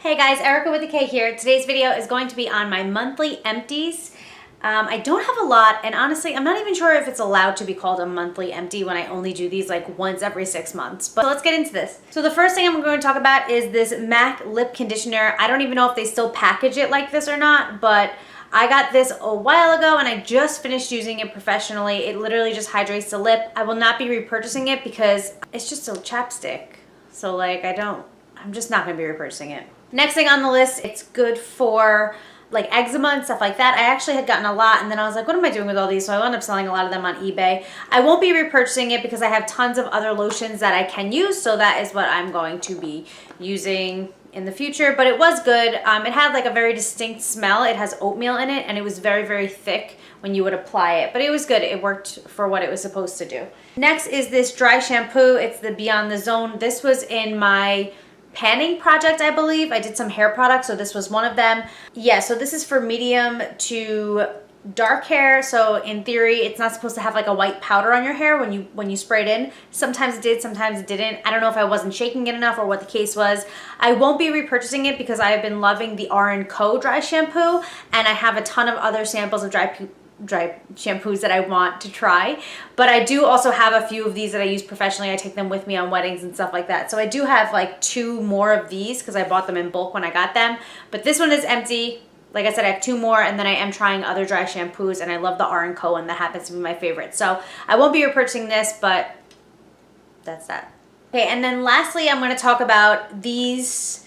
Hey guys, Erica with the K here. Today's video is going to be on my monthly empties. I don't have a lot, and honestly, I'm not even sure if it's allowed to be called a monthly empty when I only do these like once every 6 months. But let's get into this. So the first thing I'm going to talk about is this MAC lip conditioner. I don't even know if they still package it like this or not, but I got this a while ago and I just finished using it professionally. It literally just hydrates the lip. I will not be repurchasing it because it's just a chapstick. So like I'm just not gonna be repurchasing it. Next thing on the list, it's good for like eczema and stuff like that. I actually had gotten a lot and then I was like, what am I doing with all these? So I wound up selling a lot of them on eBay. I won't be repurchasing it because I have tons of other lotions that I can use. So that is what I'm going to be using in the future, but it was good. It had like a very distinct smell. It has oatmeal in it and it was very, very thick when you would apply it, but it was good. It worked for what it was supposed to do. Next is this dry shampoo. It's the Beyond the Zone. This was in my panning project, I believe. I did some hair products, so this was one of them. Yeah, so this is for medium to dark hair. So in theory, it's not supposed to have like a white powder on your hair when you spray it in. Sometimes it did, sometimes it didn't. I don't know if I wasn't shaking it enough or what the case was. I won't be repurchasing it because I have been loving the R&Co dry shampoo, and I have a ton of other samples of dry shampoos that I want to try, but I do also have a few of these that I use professionally. I take them with me on weddings and stuff like that. So I do have like 2 more of these because I bought them in bulk when I got them, but this one is empty. Like I said, I have 2 more, and then I am trying other dry shampoos, and I love the R&Co one. That happens to be my favorite. So I won't be repurchasing this, but that's that. Okay, and then lastly, I'm going to talk about these.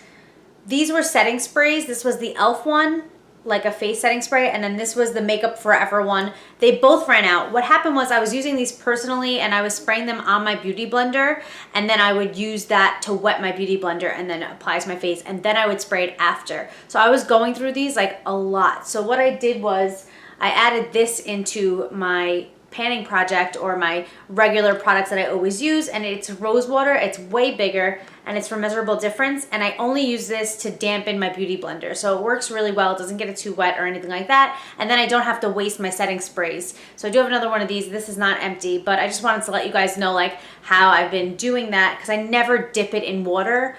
These were setting sprays. This was the e.l.f. one, like a face setting spray, and then this was the Makeup Forever one. They both ran out. What happened was I was using these personally and I was spraying them on my beauty blender, and then I would use that to wet my beauty blender and then apply to my face, and then I would spray it after. So I was going through these like a lot. So what I did was I added this into my panning project or my regular products that I always use, and it's rose water. It's way bigger and it's for Measurable Difference, and I only use this to dampen my beauty blender. So it works really well. It doesn't get it too wet or anything like that, and then I don't have to waste my setting sprays. So I do have another one of these. This is not empty, but I just wanted to let you guys know like how I've been doing that, because I never dip it in water.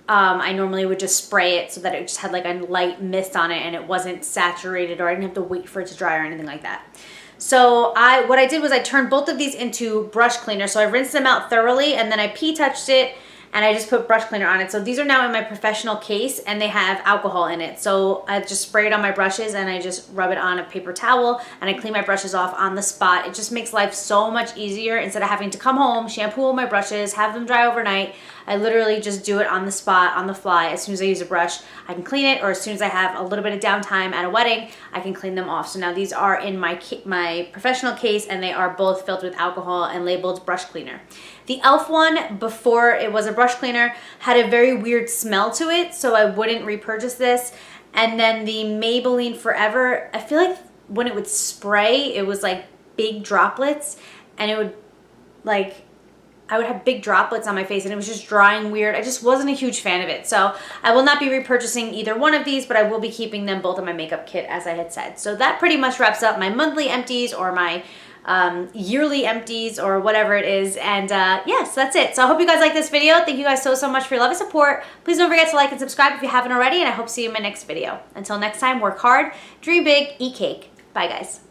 I normally would just spray it so that it just had like a light mist on it and it wasn't saturated, or I didn't have to wait for it to dry or anything like that. So what I did was I turned both of these into brush cleaner. So I rinsed them out thoroughly, and then I P-touched it, and I just put brush cleaner on it. So these are now in my professional case, and they have alcohol in it. So I just spray it on my brushes, and I just rub it on a paper towel, and I clean my brushes off on the spot. It just makes life so much easier. Instead of having to come home, shampoo all my brushes, have them dry overnight, I literally just do it on the spot, on the fly. As soon as I use a brush, I can clean it, or as soon as I have a little bit of downtime at a wedding, I can clean them off. So now these are in my professional case, and they are both filled with alcohol and labeled brush cleaner. The e.l.f. one, before it was a brush cleaner, had a very weird smell to it, so I wouldn't repurchase this. And then the Maybelline Forever, I feel like when it would spray, it was like big droplets, and it would like, I would have big droplets on my face, and it was just drying weird. I just wasn't a huge fan of it. So I will not be repurchasing either one of these, but I will be keeping them both in my makeup kit, as I had said. So that pretty much wraps up my monthly empties, or my yearly empties, or whatever it is. And yes, that's it. So I hope you guys like this video. Thank you guys so much for your love and support. Please don't forget to like and subscribe if you haven't already, and I hope to see you in my next video. Until next time, work hard, dream big, eat cake. Bye guys.